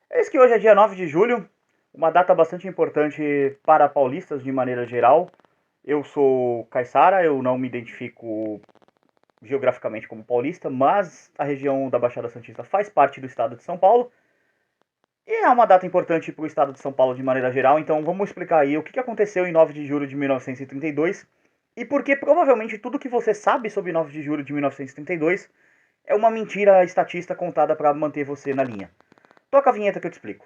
Eis que hoje é dia 9 de julho, uma data bastante importante para paulistas de maneira geral. Eu sou caiçara, eu não me identifico geograficamente como paulista, mas a região da Baixada Santista faz parte do estado de São Paulo. E é uma data importante para o estado de São Paulo de maneira geral, então vamos explicar aí o que aconteceu em 9 de julho de 1932 e por que provavelmente tudo que você sabe sobre 9 de julho de 1932 é uma mentira estatista contada para manter você na linha. Toca a vinheta que eu te explico.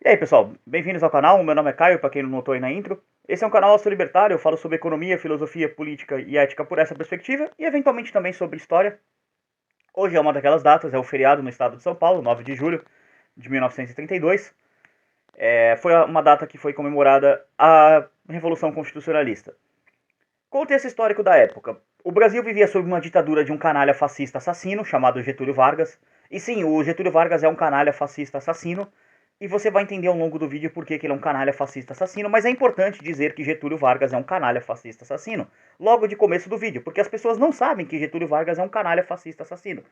E aí, pessoal, bem-vindos ao canal. Meu nome é Caio, para quem não notou aí na intro. Esse é um canal libertário, eu falo sobre economia, filosofia, política e ética por essa perspectiva, e eventualmente também sobre história. Hoje é uma daquelas datas, é o feriado no estado de São Paulo, 9 de julho de 1932. Foi uma data que foi comemorada a Revolução Constitucionalista. Contexto histórico da época. O Brasil vivia sob uma ditadura de um canalha fascista assassino chamado Getúlio Vargas. E sim, o Getúlio Vargas é um canalha fascista assassino. E você vai entender ao longo do vídeo por que ele é um canalha fascista assassino, mas é importante dizer que Getúlio Vargas é um canalha fascista assassino, logo de começo do vídeo, porque as pessoas não sabem que Getúlio Vargas é um canalha fascista assassino.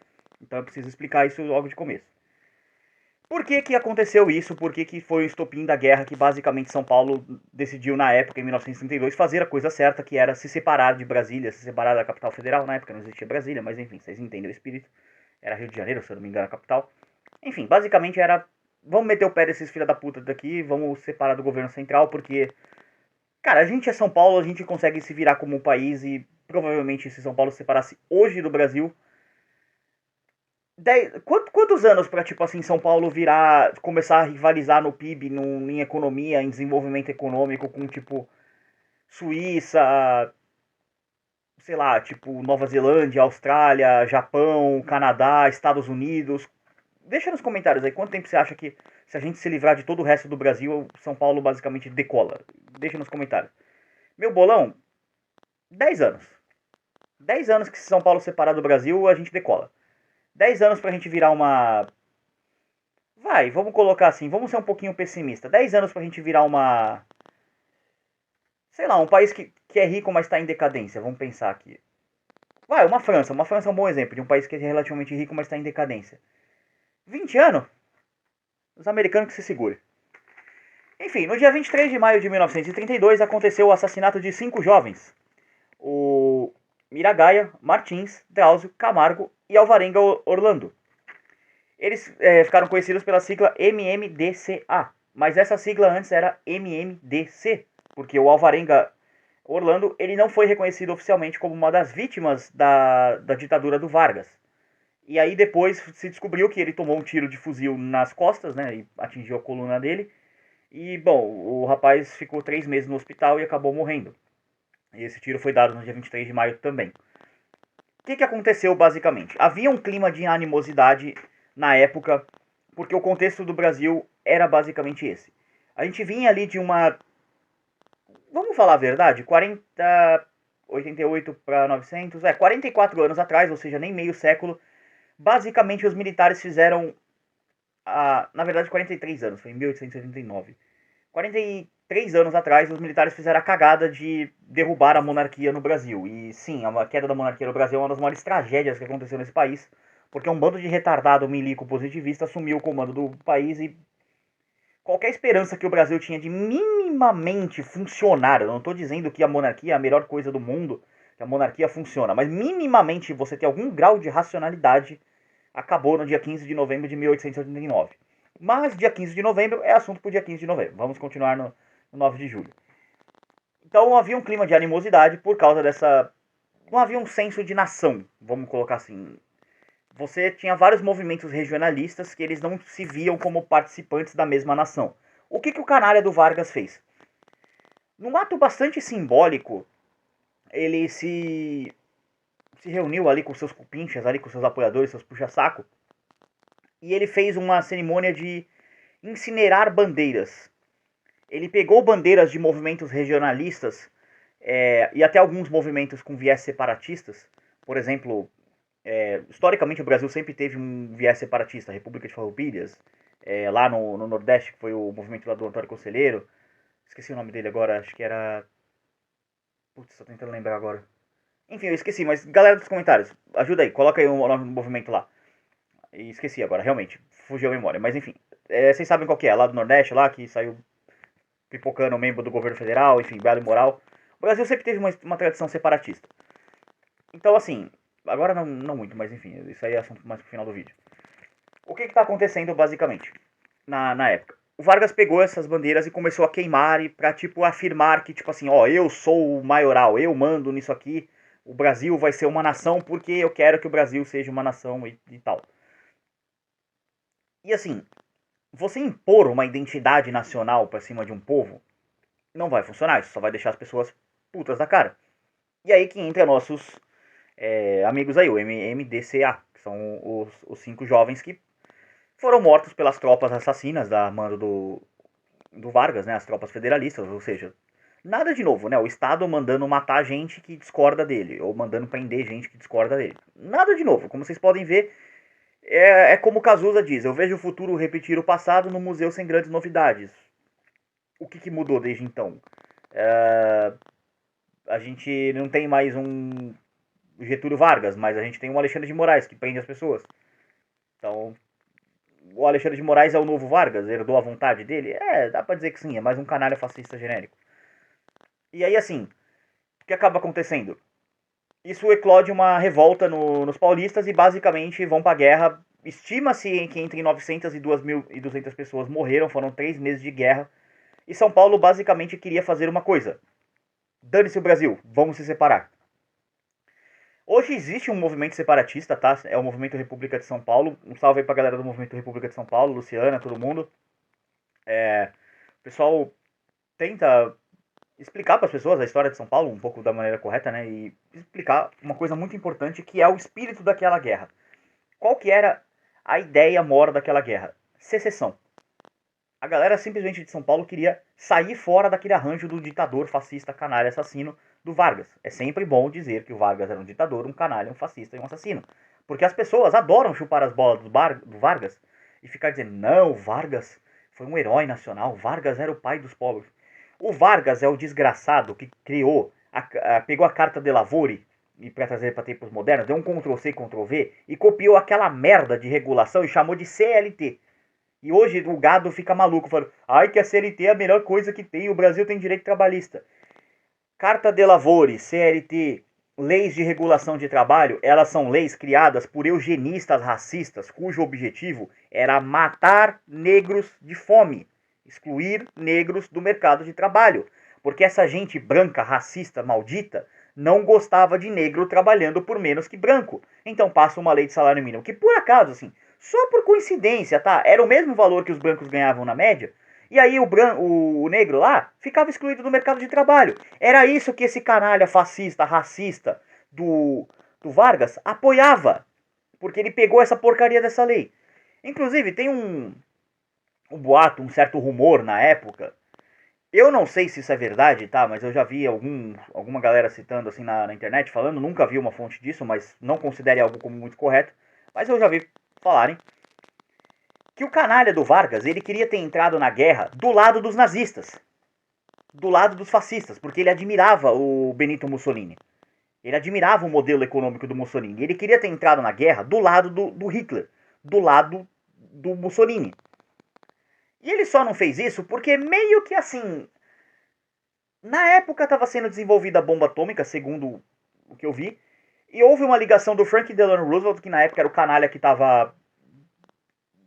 Então eu preciso explicar isso logo de começo. Por que que aconteceu isso? Por que que foi o estopim da guerra que basicamente São Paulo decidiu na época, em 1932, fazer a coisa certa, que era se separar de Brasília, se separar da capital federal. Na época não existia Brasília, mas enfim, vocês entendem o espírito. Era Rio de Janeiro, se eu não me engano, a capital. Enfim, basicamente era, vamos meter o pé desses filha da puta daqui, vamos separar do governo central, porque, cara, a gente é São Paulo, a gente consegue se virar como um país e provavelmente se São Paulo se separasse hoje do Brasil, quantos anos pra, tipo assim, São Paulo virar, começar a rivalizar no PIB, em economia, em desenvolvimento econômico com, tipo, Suíça, sei lá, tipo, Nova Zelândia, Austrália, Japão, Canadá, Estados Unidos? Deixa nos comentários aí quanto tempo você acha que, se a gente se livrar de todo o resto do Brasil, São Paulo basicamente decola. Deixa nos comentários. Meu bolão, 10 anos. 10 anos que se São Paulo separar do Brasil, a gente decola. 10 anos pra gente virar uma. Vai, vamos colocar assim, vamos ser um pouquinho pessimista. 10 anos pra gente virar uma. Sei lá, um país que é rico, mas tá em decadência. Vamos pensar aqui. Vai, uma França. Uma França é um bom exemplo de um país que é relativamente rico, mas tá em decadência. 20 anos? Os americanos que se segurem. Enfim, no dia 23 de maio de 1932 aconteceu o assassinato de 5 jovens. O Miragaia, Martins, Drauzio, Camargo e Alvarenga Orlando. Eles ficaram conhecidos pela sigla MMDCA, mas essa sigla antes era MMDC, porque o Alvarenga Orlando ele não foi reconhecido oficialmente como uma das vítimas da ditadura do Vargas. E aí depois se descobriu que ele tomou um tiro de fuzil nas costas, né, e atingiu a coluna dele. E, bom, o rapaz ficou 3 meses no hospital e acabou morrendo. E esse tiro foi dado no dia 23 de maio também. O que aconteceu basicamente? Havia um clima de animosidade na época, porque o contexto do Brasil era basicamente esse. A gente vinha ali de uma. Vamos falar a verdade? 88 para 900, 44 anos atrás, ou seja, nem meio século. Basicamente, os militares fizeram. Na verdade, 43 anos, foi em 1889. 43 anos atrás, os militares fizeram a cagada de derrubar a monarquia no Brasil. E sim, a queda da monarquia no Brasil é uma das maiores tragédias que aconteceu nesse país, porque um bando de retardado milico positivista assumiu o comando do país e qualquer esperança que o Brasil tinha de minimamente funcionar, eu não estou dizendo que a monarquia é a melhor coisa do mundo, que a monarquia funciona, mas minimamente você ter algum grau de racionalidade, acabou no dia 15 de novembro de 1889. Mas dia 15 de novembro é assunto para o dia 15 de novembro. Vamos continuar no 9 de julho. Então havia um clima de animosidade por causa dessa. Não havia um senso de nação, vamos colocar assim. Você tinha vários movimentos regionalistas que eles não se viam como participantes da mesma nação. O que o canalha do Vargas fez? Num ato bastante simbólico, ele se reuniu ali com seus cupinchas, ali com seus apoiadores, seus puxa-saco, e ele fez uma cerimônia de incinerar bandeiras. Ele pegou bandeiras de movimentos regionalistas e até alguns movimentos com viés separatistas. Por exemplo, historicamente o Brasil sempre teve um viés separatista, a República de Farroupilhas, lá no Nordeste, que foi o movimento lá do Antônio Conselheiro. Esqueci o nome dele agora, acho que era. Putz, tô tentando lembrar agora. Enfim, eu esqueci, mas galera dos comentários, ajuda aí, coloca aí o nome do movimento lá. E esqueci agora, realmente, fugiu a memória. Mas enfim, vocês sabem qual que é, lá do Nordeste, lá que saiu pipocando membro do governo federal, enfim, belo e moral. O Brasil sempre teve uma tradição separatista. Então, assim, agora não muito, mas enfim, isso aí é assunto mais pro final do vídeo. O que está acontecendo basicamente na época? O Vargas pegou essas bandeiras e começou a queimar e pra, tipo, afirmar que, tipo assim, ó, eu sou o maioral, eu mando nisso aqui, o Brasil vai ser uma nação porque eu quero que o Brasil seja uma nação e tal. E assim, você impor uma identidade nacional pra cima de um povo não vai funcionar, isso só vai deixar as pessoas putas da cara. E aí que entra nossos amigos aí, o MDCA, que são os 5 jovens que foram mortos pelas tropas assassinas da mando do Vargas, né, as tropas federalistas, ou seja, nada de novo, né, o Estado mandando matar gente que discorda dele, ou mandando prender gente que discorda dele. Nada de novo, como vocês podem ver, é como Cazuza diz, eu vejo o futuro repetir o passado no museu sem grandes novidades. O que mudou desde então? A gente não tem mais um Getúlio Vargas, mas a gente tem um Alexandre de Moraes que prende as pessoas. Então, o Alexandre de Moraes é o novo Vargas? Herdou a vontade dele? Dá pra dizer que sim, é mais um canalha fascista genérico. E aí, assim, o que acaba acontecendo? Isso eclode uma revolta nos paulistas e basicamente vão pra guerra. Estima-se que entre 900 e 2.200 pessoas morreram, foram 3 meses de guerra. E São Paulo basicamente queria fazer uma coisa: dane-se o Brasil, vamos se separar. Hoje existe um movimento separatista, tá? É o Movimento República de São Paulo. Um salve aí pra galera do Movimento República de São Paulo, Luciana, todo mundo. O pessoal tenta explicar para as pessoas a história de São Paulo um pouco da maneira correta, né? E explicar uma coisa muito importante que é o espírito daquela guerra. Qual que era a ideia mora daquela guerra? Secessão. A galera simplesmente de São Paulo queria sair fora daquele arranjo do ditador fascista, canalha, assassino do Vargas. É sempre bom dizer que o Vargas era um ditador, um canalha, um fascista e um assassino. Porque as pessoas adoram chupar as bolas do Vargas e ficar dizendo, não, o Vargas foi um herói nacional, Vargas era o pai dos pobres. O Vargas é o desgraçado que criou, pegou a Carta de Lavori, e para trazer para tempos modernos, deu um Ctrl-C, Ctrl-V e copiou aquela merda de regulação e chamou de CLT. E hoje o gado fica maluco, falando, ai que a CLT é a melhor coisa que tem, o Brasil tem direito trabalhista. Carta de Lavori, CLT, leis de regulação de trabalho, elas são leis criadas por eugenistas racistas, cujo objetivo era matar negros de fome, excluir negros do mercado de trabalho. Porque essa gente branca, racista, maldita, não gostava de negro trabalhando por menos que branco. Então passa uma lei de salário mínimo, que por acaso, assim, só por coincidência, tá? Era o mesmo valor que os brancos ganhavam na média. E aí o negro lá ficava excluído do mercado de trabalho. Era isso que esse canalha fascista, racista do Vargas apoiava. Porque ele pegou essa porcaria dessa lei. Inclusive, tem um boato, um certo rumor na época. Eu não sei se isso é verdade, tá? Mas eu já vi alguma galera citando assim na internet falando. Nunca vi uma fonte disso, mas não considere algo como muito correto. Mas eu já vi falarem que o canalha do Vargas, ele queria ter entrado na guerra do lado dos nazistas, do lado dos fascistas, porque ele admirava o Benito Mussolini. Ele admirava o modelo econômico do Mussolini. Ele queria ter entrado na guerra do lado do Hitler, do lado do Mussolini. E ele só não fez isso porque meio que assim, na época estava sendo desenvolvida a bomba atômica, segundo o que eu vi, e houve uma ligação do Franklin Delano Roosevelt, que na época era o canalha que estava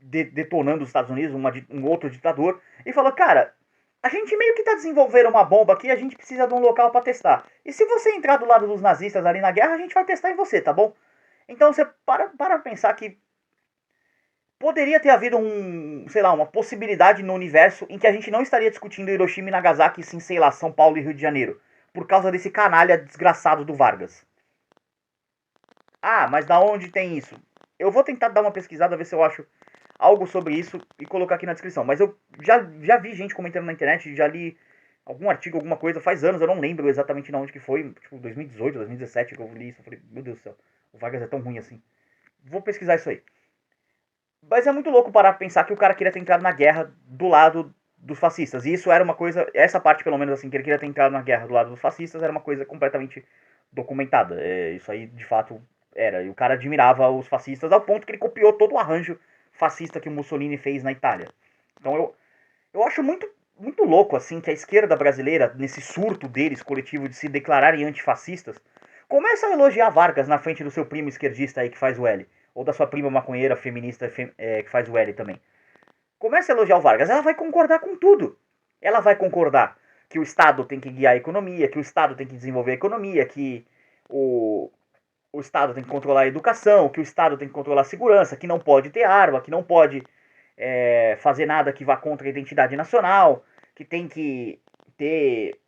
detonando os Estados Unidos, um outro ditador, e falou, cara, a gente meio que está desenvolvendo uma bomba aqui, a gente precisa de um local para testar. E se você entrar do lado dos nazistas ali na guerra, a gente vai testar em você, tá bom? Então você para pensar que poderia ter havido sei lá, uma possibilidade no universo em que a gente não estaria discutindo Hiroshima e Nagasaki, sim, sei lá, São Paulo e Rio de Janeiro, por causa desse canalha desgraçado do Vargas. Ah, mas da onde tem isso? Eu vou tentar dar uma pesquisada, ver se eu acho algo sobre isso e colocar aqui na descrição. Mas eu já vi gente comentando na internet, já li algum artigo, alguma coisa, faz anos, eu não lembro exatamente de onde que foi, tipo 2018, 2017 que eu li isso. Eu falei, meu Deus do céu, o Vargas é tão ruim assim. Vou pesquisar isso aí. Mas é muito louco parar pra pensar que o cara queria ter entrado na guerra do lado dos fascistas. E isso era uma coisa, essa parte pelo menos assim, que ele queria ter entrado na guerra do lado dos fascistas, era uma coisa completamente documentada. Isso aí de fato era. E o cara admirava os fascistas ao ponto que ele copiou todo o arranjo fascista que o Mussolini fez na Itália. Então eu acho muito louco assim que a esquerda brasileira, nesse surto deles coletivo de se declararem antifascistas, começa a elogiar Vargas na frente do seu primo esquerdista aí que faz o L. Ou da sua prima maconheira feminista que faz o L também. Começa a elogiar o Vargas, ela vai concordar com tudo. Ela vai concordar que o Estado tem que guiar a economia, que o Estado tem que desenvolver a economia, que o, o Estado tem que controlar a educação, que o Estado tem que controlar a segurança, que não pode ter arma, que não pode fazer nada que vá contra a identidade nacional, que tem que ter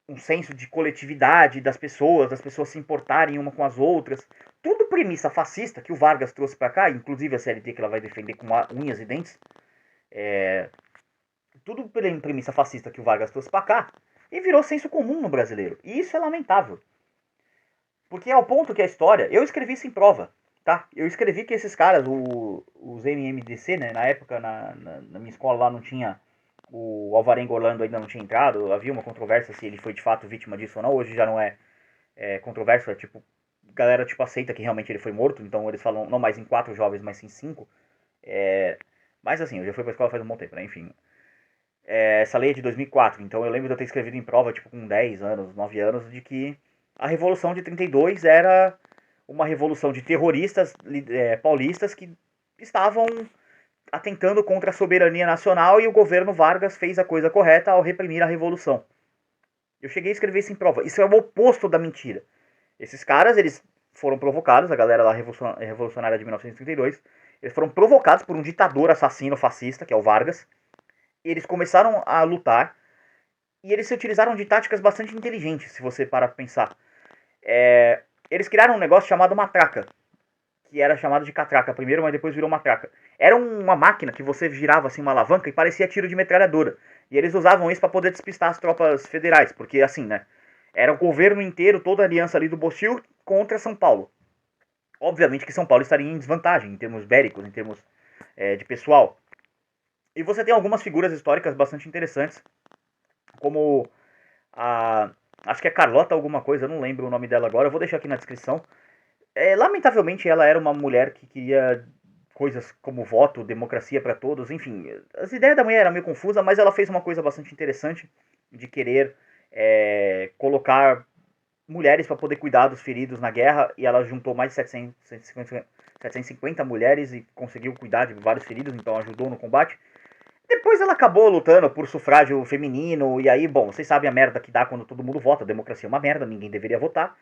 um senso de coletividade das pessoas se importarem uma com as outras. Tudo premissa fascista que o Vargas trouxe para cá, inclusive a CLT que ela vai defender com unhas e dentes. Tudo premissa fascista que o Vargas trouxe para cá e virou senso comum no brasileiro. E isso é lamentável. Porque é ao ponto que a história... Eu escrevi isso em prova, tá? Eu escrevi que esses caras, os MMDC, né? Na época, na minha escola lá não tinha... O Alvarenga Orlando ainda não tinha entrado. Havia uma controvérsia se ele foi de fato vítima disso ou não. Hoje já não é controverso. É tipo... Galera tipo aceita que realmente ele foi morto. Então eles falam não mais em 4 jovens, mas sim 5. Mas assim, eu já fui pra escola faz um bom tempo, né? Enfim... essa lei é de 2004, então eu lembro de eu ter escrevido em prova, tipo, com 10 anos, 9 anos, de que a Revolução de 32 era uma revolução de terroristas paulistas que estavam atentando contra a soberania nacional e o governo Vargas fez a coisa correta ao reprimir a revolução. Eu cheguei a escrever isso em prova. Isso é o oposto da mentira. Esses caras, eles foram provocados, a galera lá revolucionária de 1932, eles foram provocados por um ditador assassino fascista, que é o Vargas. Eles começaram a lutar e eles se utilizaram de táticas bastante inteligentes, se você parar pra pensar. Eles criaram um negócio chamado matraca, que era chamado de catraca primeiro, mas depois virou matraca. Era uma máquina que você girava assim uma alavanca e parecia tiro de metralhadora. E eles usavam isso para poder despistar as tropas federais, porque assim, né? Era o governo inteiro, toda a aliança ali do Bostil contra São Paulo. Obviamente que São Paulo estaria em desvantagem em termos bélicos, em termos de pessoal. E você tem algumas figuras históricas bastante interessantes, como a... acho que é Carlota alguma coisa, eu não lembro o nome dela agora, eu vou deixar aqui na descrição. Lamentavelmente ela era uma mulher que queria coisas como voto, democracia para todos, enfim. As ideias da mulher eram meio confusas, mas ela fez uma coisa bastante interessante de querer colocar mulheres para poder cuidar dos feridos na guerra, e ela juntou mais de 750 mulheres e conseguiu cuidar de vários feridos, então ajudou no combate. Depois ela acabou lutando por sufrágio feminino, e aí, bom, vocês sabem a merda que dá quando todo mundo vota. A democracia é uma merda, ninguém deveria votar.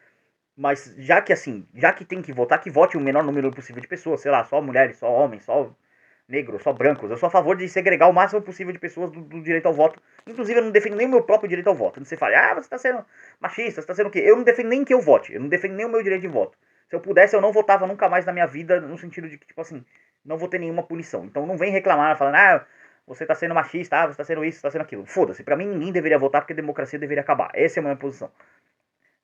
Mas já que assim, já que tem que votar, que vote o menor número possível de pessoas, sei lá, só mulheres, só homens, só negros, só brancos. Eu sou a favor de segregar o máximo possível de pessoas do direito ao voto. Inclusive, eu não defendo nem o meu próprio direito ao voto. Você fala, você está sendo machista, você está sendo o quê? Eu não defendo nem que eu vote, eu não defendo nem o meu direito de voto. Se eu pudesse, eu não votava nunca mais na minha vida, no sentido de que, tipo assim, não vou ter nenhuma punição. Então não vem reclamar, falando, você está sendo machista, você está sendo isso, você está sendo aquilo. Foda-se, pra mim ninguém deveria votar porque a democracia deveria acabar. Essa é a minha posição.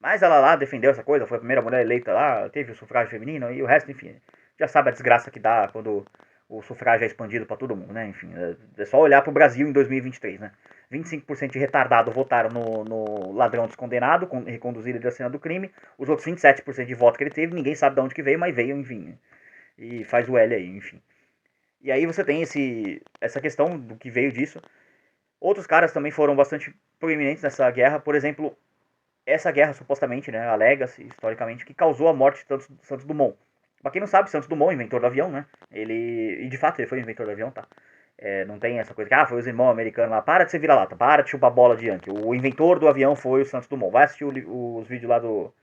Mas ela lá defendeu essa coisa, foi a primeira mulher eleita lá, teve o sufrágio feminino e o resto, enfim. Já sabe a desgraça que dá quando o sufrágio é expandido para todo mundo, né? Enfim, é só olhar pro Brasil em 2023, né? 25% de retardado votaram no ladrão descondenado, reconduzido da cena do crime. Os outros 27% de voto que ele teve, ninguém sabe de onde que veio, mas veio, enfim. E faz o L aí, enfim. E aí você tem essa questão do que veio disso. Outros caras também foram bastante proeminentes nessa guerra. Por exemplo, essa guerra, supostamente, né, alega-se historicamente, que causou a morte de Santos Dumont. Pra quem não sabe, Santos Dumont, inventor do avião, né? E de fato ele foi o inventor do avião, tá? Não tem essa coisa que, foi os irmãos americanos lá. Para de ser vira-lata, para de chupar bola de Yankee. O inventor do avião foi o Santos Dumont. Vai assistir os vídeos lá do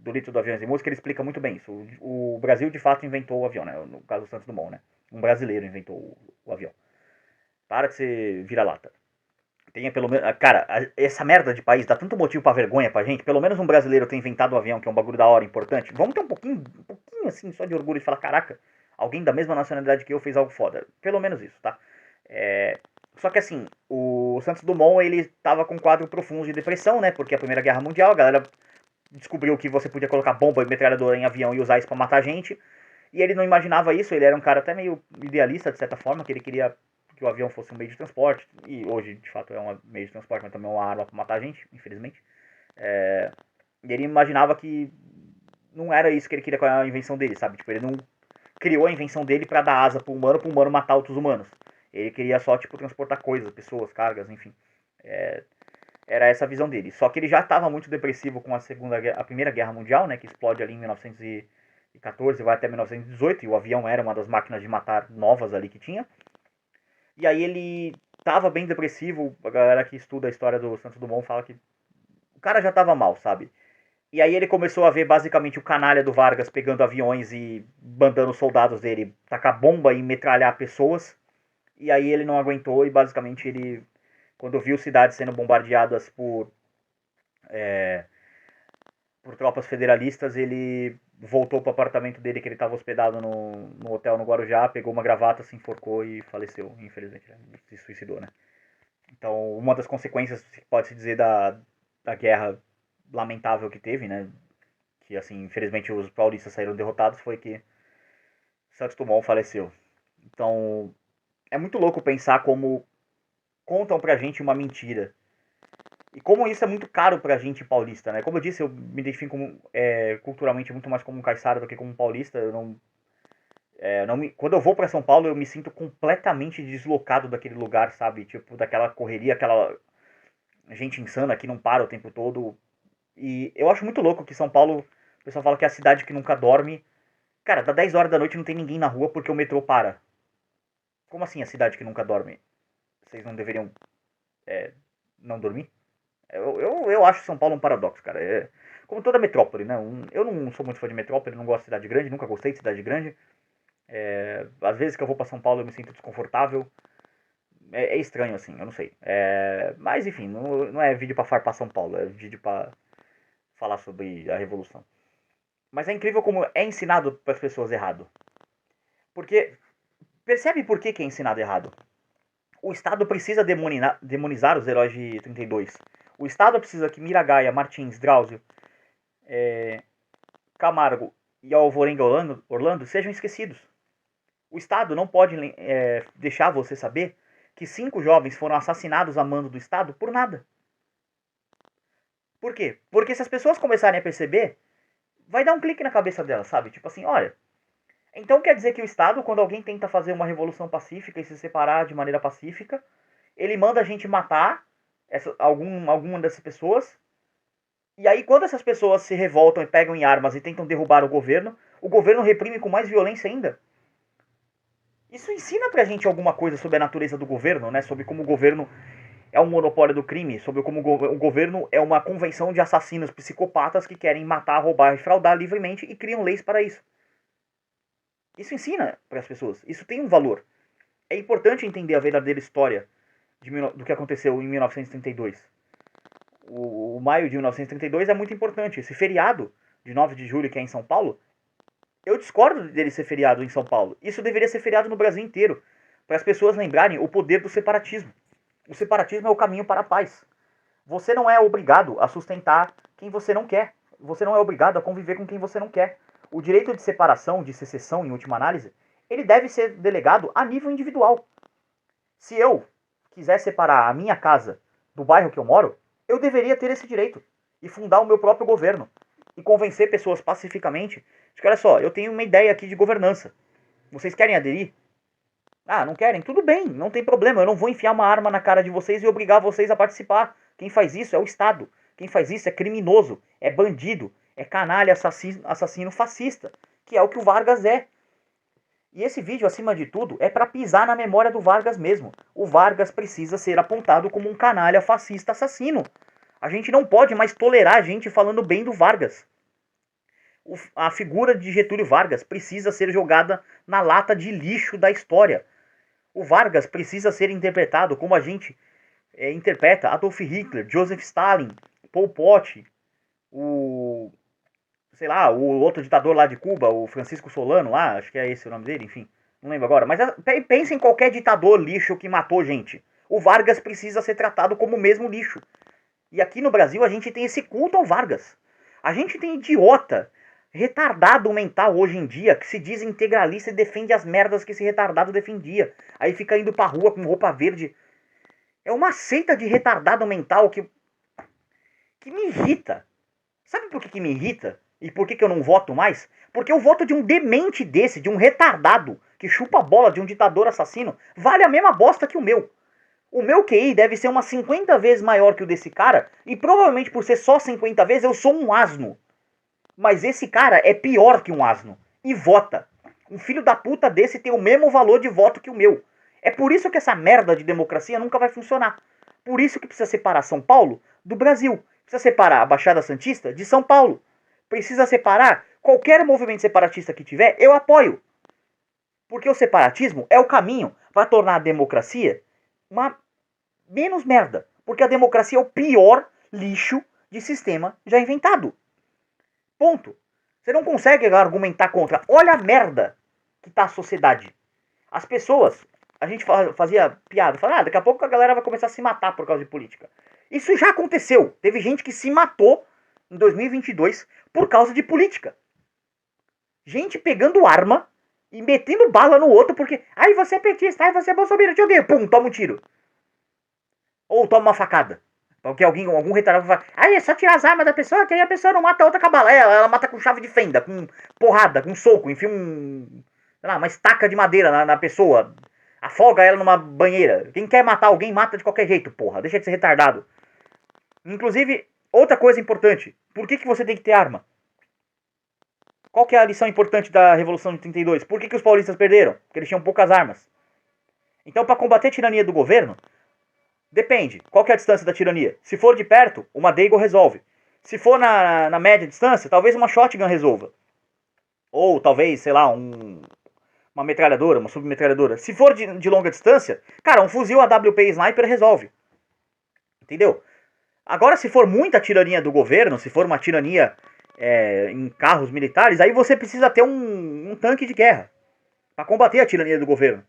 Litro do Aviões e Música, ele explica muito bem isso. O Brasil, de fato, inventou o avião, né? No caso do Santos Dumont, né? Um brasileiro inventou o avião. Para de ser vira-lata. Tenha pelo menos. Cara, essa merda de país dá tanto motivo pra vergonha pra gente. Pelo menos um brasileiro ter inventado um avião, que é um bagulho da hora, importante. Vamos ter um pouquinho assim, só de orgulho de falar: caraca, alguém da mesma nacionalidade que eu fez algo foda. Pelo menos isso, tá? Só que assim, o Santos Dumont, ele tava com um quadro profundo de depressão, né? Porque a Primeira Guerra Mundial, a galera descobriu que você podia colocar bomba e metralhadora em avião e usar isso pra matar gente. E ele não imaginava isso, ele era um cara até meio idealista, de certa forma, que ele queria que o avião fosse um meio de transporte, e hoje, de fato, é um meio de transporte, mas também é uma arma para matar gente, infelizmente. E ele imaginava que não era isso que ele queria com a invenção dele, sabe? Tipo, ele não criou a invenção dele para dar asa pro humano matar outros humanos. Ele queria só, tipo, transportar coisas, pessoas, cargas, enfim. Era essa a visão dele. Só que ele já estava muito depressivo com a Primeira Guerra Mundial, né? Que explode ali em 1914 e vai até 1918. E o avião era uma das máquinas de matar novas ali que tinha. E aí ele estava bem depressivo. A galera que estuda a história do Santos Dumont fala que o cara já estava mal, sabe? E aí ele começou a ver basicamente o canalha do Vargas pegando aviões e mandando os soldados dele tacar bomba e metralhar pessoas. E aí ele não aguentou e basicamente ele, quando viu cidades sendo bombardeadas por tropas federalistas, ele voltou para o apartamento dele que ele estava hospedado no hotel no Guarujá, pegou uma gravata, se enforcou e faleceu, infelizmente, né? Se suicidou, né? Então, uma das consequências, pode-se dizer, da guerra lamentável que teve, né? Que, assim, infelizmente os paulistas saíram derrotados, foi que Santos Dumont faleceu. Então, é muito louco pensar como contam pra gente uma mentira. E como isso é muito caro pra gente paulista, né? Como eu disse, eu me identifico culturalmente muito mais como um caiçara do que como um paulista. Eu quando eu vou pra São Paulo, eu me sinto completamente deslocado daquele lugar, sabe? Tipo, daquela correria, aquela gente insana que não para o tempo todo. E eu acho muito louco que São Paulo, o pessoal fala que é a cidade que nunca dorme. Cara, dá 10 horas da noite e não tem ninguém na rua porque o metrô para. Como assim a cidade que nunca dorme? Vocês não deveriam não dormir? Eu acho São Paulo um paradoxo, cara. Como toda metrópole, né? Eu não sou muito fã de metrópole, não gosto de cidade grande, nunca gostei de cidade grande. Às vezes que eu vou pra São Paulo eu me sinto desconfortável. É estranho, assim, eu não sei. Mas enfim, não é vídeo pra farpar São Paulo, é vídeo pra falar sobre a Revolução. Mas é incrível como é ensinado para as pessoas errado. Porque, percebe por que é ensinado errado? O Estado precisa demonizar os heróis de 32. O Estado precisa que Miragaia, Martins, Drauzio, Camargo e Alvorenga Orlando sejam esquecidos. O Estado não pode deixar você saber que 5 jovens foram assassinados a mando do Estado por nada. Por quê? Porque se as pessoas começarem a perceber, vai dar um clique na cabeça delas, sabe? Tipo assim, olha, então quer dizer que o Estado, quando alguém tenta fazer uma revolução pacífica e se separar de maneira pacífica, ele manda a gente matar alguma dessas pessoas. E aí, quando essas pessoas se revoltam e pegam em armas e tentam derrubar o governo reprime com mais violência ainda. Isso ensina pra gente alguma coisa sobre a natureza do governo, né? Sobre como o governo é um monopólio do crime, sobre como o governo é uma convenção de assassinos psicopatas que querem matar, roubar e fraudar livremente e criam leis para isso. Isso ensina para as pessoas. Isso tem um valor. É importante entender a verdadeira história do que aconteceu em 1932. O maio de 1932 é muito importante. Esse feriado de 9 de julho, que é em São Paulo, eu discordo dele ser feriado em São Paulo. Isso deveria ser feriado no Brasil inteiro, para as pessoas lembrarem o poder do separatismo. O separatismo é o caminho para a paz. Você não é obrigado a sustentar quem você não quer. Você não é obrigado a conviver com quem você não quer. O direito de separação, de secessão, em última análise, ele deve ser delegado a nível individual. Se eu quiser separar a minha casa do bairro que eu moro, eu deveria ter esse direito e fundar o meu próprio governo e convencer pessoas pacificamente de que, olha só, eu tenho uma ideia aqui de governança. Vocês querem aderir? Ah, não querem? Tudo bem, não tem problema. Eu não vou enfiar uma arma na cara de vocês e obrigar vocês a participar. Quem faz isso é o Estado. Quem faz isso é criminoso, é bandido, é canalha, assassino fascista, que é o que o Vargas é. E esse vídeo, acima de tudo, é para pisar na memória do Vargas mesmo. O Vargas precisa ser apontado como um canalha fascista assassino. A gente não pode mais tolerar gente falando bem do Vargas. A figura de Getúlio Vargas precisa ser jogada na lata de lixo da história. O Vargas precisa ser interpretado como a gente interpreta Adolf Hitler, Joseph Stalin, Pol Pot, o o outro ditador lá de Cuba, o Francisco Solano lá, acho que é esse o nome dele, enfim, não lembro agora. Mas pense em qualquer ditador lixo que matou gente. O Vargas precisa ser tratado como o mesmo lixo. E aqui no Brasil a gente tem esse culto ao Vargas. A gente tem idiota Retardado mental hoje em dia, que se diz integralista e defende as merdas que esse retardado defendia. Aí fica indo pra rua com roupa verde. É uma seita de retardado mental que me irrita. Sabe por que me irrita? E por que eu não voto mais? Porque o voto de um demente desse, de um retardado, que chupa a bola de um ditador assassino, vale a mesma bosta que o meu. O meu QI deve ser umas 50 vezes maior que o desse cara, e provavelmente por ser só 50 vezes eu sou um asno. Mas esse cara é pior que um asno. E vota. Um filho da puta desse tem o mesmo valor de voto que o meu. É por isso que essa merda de democracia nunca vai funcionar. Por isso que precisa separar São Paulo do Brasil. Precisa separar a Baixada Santista de São Paulo. Precisa separar qualquer movimento separatista que tiver, eu apoio. Porque o separatismo é o caminho para tornar a democracia uma menos merda. Porque a democracia é o pior lixo de sistema já inventado. Ponto. Você não consegue argumentar contra. Olha a merda que tá a sociedade. As pessoas, a gente fazia piada, falava, daqui a pouco a galera vai começar a se matar por causa de política. Isso já aconteceu. Teve gente que se matou em 2022 por causa de política. Gente pegando arma e metendo bala no outro porque, ai, você é petista, ai, você é bolsonaro, te odeio. Pum, toma um tiro. Ou toma uma facada. Porque algum retardado vai falar, ai, é só tirar as armas da pessoa, que aí a pessoa não mata a outra com a bala. Ela mata com chave de fenda, com porrada, com soco, enfia uma estaca de madeira na pessoa. Afoga ela numa banheira. Quem quer matar alguém, mata de qualquer jeito, porra. Deixa de ser retardado. Inclusive, outra coisa importante. Por que você tem que ter arma? Qual que é a lição importante da Revolução de 32? Por que os paulistas perderam? Porque eles tinham poucas armas. Então, para combater a tirania do governo, depende. Qual que é a distância da tirania? Se for de perto, uma Deagle resolve. Se for na média distância, talvez uma shotgun resolva. Ou talvez, sei lá, uma metralhadora, uma submetralhadora. Se for de longa distância, cara, um fuzil AWP Sniper resolve. Entendeu? Agora, se for muita tirania do governo, se for uma tirania em carros militares, aí você precisa ter um tanque de guerra para combater a tirania do governo.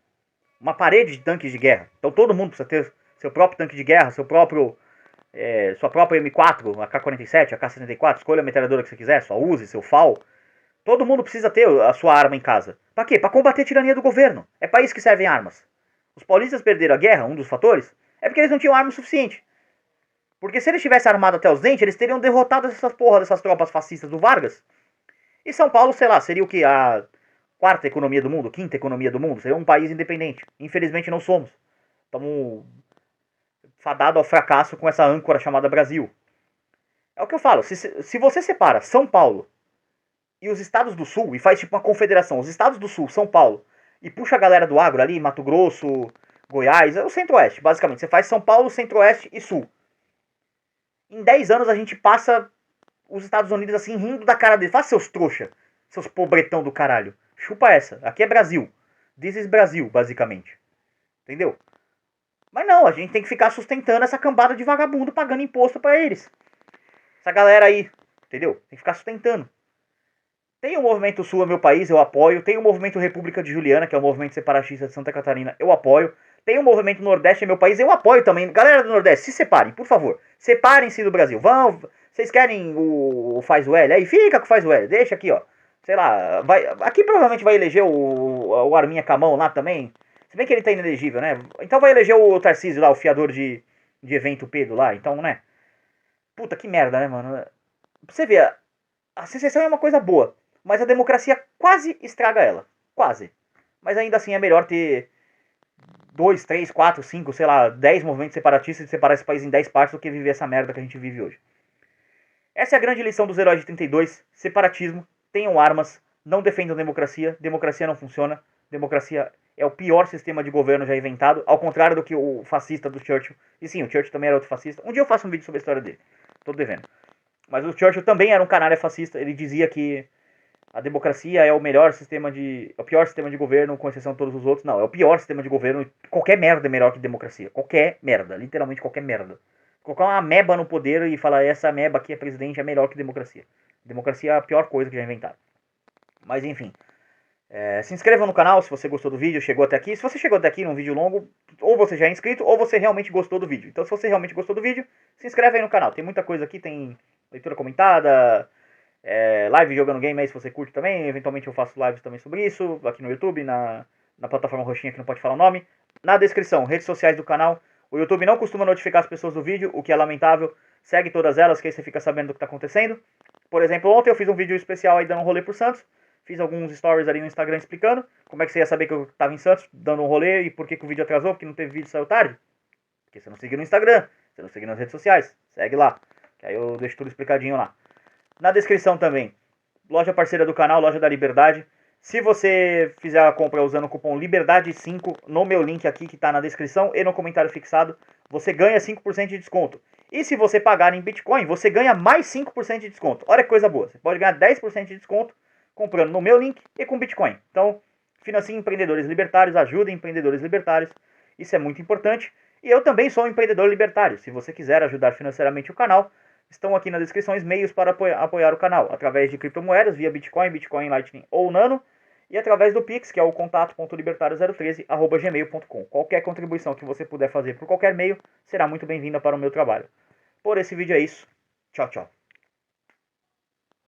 Uma parede de tanques de guerra. Então todo mundo precisa ter seu próprio tanque de guerra, sua própria M4, AK-47, AK-74, escolha a metralhadora que você quiser, só use, seu FAL. Todo mundo precisa ter a sua arma em casa. Pra quê? Pra combater a tirania do governo. É pra isso que servem armas. Os paulistas perderam a guerra, um dos fatores, é porque eles não tinham arma o suficiente. Porque se eles tivessem armado até os dentes, eles teriam derrotado essas porra dessas tropas fascistas do Vargas. E São Paulo, sei lá, seria o que? A quarta economia do mundo? Quinta economia do mundo? Seria um país independente. Infelizmente não somos. Estamos fadados ao fracasso com essa âncora chamada Brasil. É o que eu falo. Se você separa São Paulo e os estados do sul, e faz tipo uma confederação, os estados do sul, São Paulo, e puxa a galera do agro ali, Mato Grosso, Goiás, é o centro-oeste, basicamente. Você faz São Paulo, centro-oeste e sul. Em 10 anos a gente passa os Estados Unidos assim, rindo da cara deles. Faz seus trouxa, seus pobretão do caralho. Chupa essa, aqui é Brasil. This is Brasil, basicamente. Entendeu? Mas não, a gente tem que ficar sustentando essa cambada de vagabundo pagando imposto pra eles. Essa galera aí, entendeu? Tem que ficar sustentando. Tem o Movimento Sul, é meu país, eu apoio. Tem o Movimento República de Juliana, que é o movimento separatista de Santa Catarina, eu apoio. Tem o Movimento Nordeste, é meu país, eu apoio também. Galera do Nordeste, se separem, por favor. Separem-se do Brasil. Vão, vocês querem o Faz o L? Aí fica com o Faz o L. Deixa aqui, ó. Sei lá, aqui provavelmente vai eleger o Arminha Camão lá também. Se bem que ele tá inelegível, né? Então vai eleger o Tarcísio lá, o fiador de evento Pedro lá. Então, né? Puta, que merda, né, mano? Pra você ver, a secessão é uma coisa boa. Mas a democracia quase estraga ela. Quase. Mas ainda assim é melhor ter 2, 3, 4, 5, sei lá, 10 movimentos separatistas e separar esse país em 10 partes do que viver essa merda que a gente vive hoje. Essa é a grande lição dos heróis de 32. Separatismo, tenham armas, não defendam democracia, democracia não funciona, democracia é o pior sistema de governo já inventado, ao contrário do que o fascista do Churchill. E sim, o Churchill também era outro fascista. Um dia eu faço um vídeo sobre a história dele. Tô devendo. Mas o Churchill também era um canalha fascista, ele dizia que a democracia é o melhor sistema de. É o pior sistema de governo, com exceção de todos os outros. Não, é o pior sistema de governo. Qualquer merda é melhor que democracia. Qualquer merda. Literalmente qualquer merda. Colocar uma ameba no poder e falar essa ameba aqui é presidente é melhor que democracia. Democracia é a pior coisa que já inventaram. Mas enfim. Se inscreva no canal se você gostou do vídeo, chegou até aqui. Se você chegou até aqui num vídeo longo, ou você já é inscrito, ou você realmente gostou do vídeo. Então se você realmente gostou do vídeo, se inscreve aí no canal. Tem muita coisa aqui, tem leitura comentada. Live jogando game aí, se você curte também. Eventualmente eu faço lives também sobre isso, aqui no YouTube, na plataforma roxinha que não pode falar o nome. Na descrição, redes sociais do canal. O YouTube não costuma notificar as pessoas do vídeo, o que é lamentável. Segue todas elas, que aí você fica sabendo do que está acontecendo. Por exemplo, ontem eu fiz um vídeo especial aí dando um rolê por Santos. Fiz alguns stories ali no Instagram explicando como é que você ia saber que eu estava em Santos, dando um rolê, e por que o vídeo atrasou, porque não teve vídeo, saiu tarde. Porque você não seguiu no Instagram, você não seguiu nas redes sociais. Segue lá, que aí eu deixo tudo explicadinho lá. Na descrição também, loja parceira do canal, Loja da Liberdade. Se você fizer a compra usando o cupom LIBERDADE5 no meu link aqui que está na descrição e no comentário fixado, você ganha 5% de desconto. E se você pagar em Bitcoin, você ganha mais 5% de desconto. Olha que coisa boa, você pode ganhar 10% de desconto comprando no meu link e com Bitcoin. Então, financie empreendedores libertários, ajude empreendedores libertários, isso é muito importante. E eu também sou um empreendedor libertário. Se você quiser ajudar financeiramente o canal, estão aqui nas descrições meios para apoiar o canal, através de criptomoedas, via Bitcoin, Bitcoin Lightning ou Nano, e através do Pix, que é o contato.libertario013@gmail.com. Qualquer contribuição que você puder fazer por qualquer meio será muito bem-vinda para o meu trabalho. Por esse vídeo é isso. Tchau, tchau.